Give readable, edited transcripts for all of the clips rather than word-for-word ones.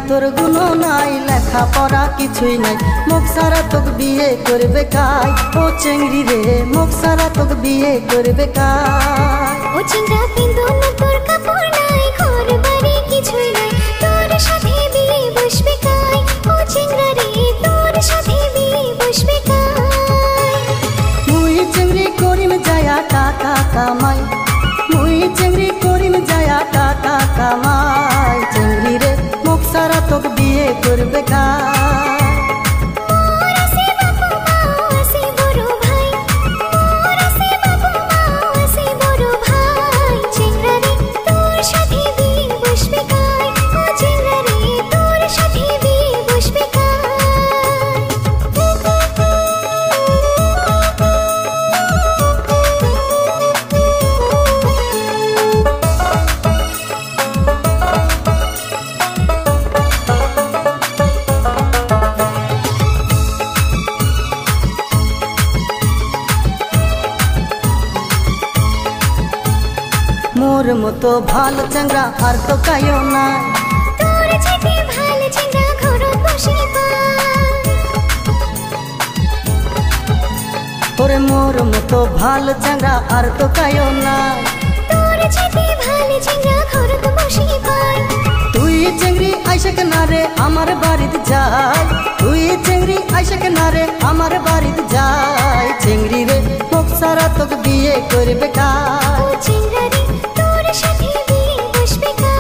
তোর গুণ নাই, লেখা পড়া কিছুই নাই, মুখ সারা তোকে বিয়ে করবে কাই। ও চেংড়ি রে মুখ সারা তোকে বিয়ে করবে কাই। ও চিংড়া পিন্দো না তোর কাপড় নাই, ঘর বাড়ি কিছুই নাই, তোর সাথে বিয়ে বসবে কাই। ও চিংড়া রে তোর সাথে বিয়ে বসবে কাই। মুই চেংড়ি করিম যায়া টাকা কামাই, মুই চেংড়ি করিম যায়া টাকা কামাই। চেংড়ি রে মুখ সারা তোকে বিয়ে করবে কাই। মোর আছে বাপু মাও আছে বড় ভাই, মোর আছে বাপু মাও আছে বড় ভাই। চিংড়া রে তোর সাথে বিয়ে বসবে কাই। ও চিংড়া রে তোর সাথে বিয়ে বসবে কাই। মোর মতো ভালো চেংড়া আর তো কায়ও নাই। তোর যেতে ভালো চিংড়া ঘরত বসে পাই। ওরে মোর মতো ভালো চেংড়া আর তো কায়ও নাই। তোর যেতে ভালো চিংড়া ঘরত বসে পাই। তুই চেংড়ি আইসা কেনা রে আমার বাড়িতে যাই, তুই চেংড়ি আইসা কেনা রে আমার বাড়িতে যাই। চেংড়ি রে মুখ সারা তোকে বিয়ে করবে কাই। ও চিংড়া রে তোর সাথে বিয়ে বসবে কাই।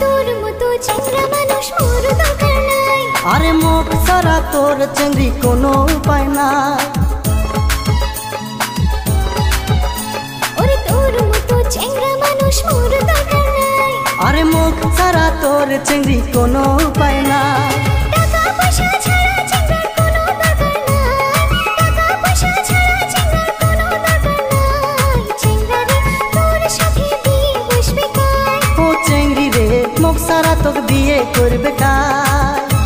তোর মতো চিংড়া মানুষ মোর দরকার নাই। আরে মুখ সারা তোর চেংড়ি কোনো উপায় নাই। ওরে তোর মতো চিংড়া মানুষ মোর দরকার নাই। আরে মুখ সারা তোর চেংড়ি কোনো উপায় নাই। টাকা পয়সা ছাড়া চিংড়ার কোনো দরকার নাই। টাকা পয়সা ছাড়া চিংড়ার কোনো দরকার নাই। চিংড়া রে তোর সাথে বিয়ে বসবে কাই। ও চেংড়ি রে মুখ সারা তোকে বিয়ে করবে কাই।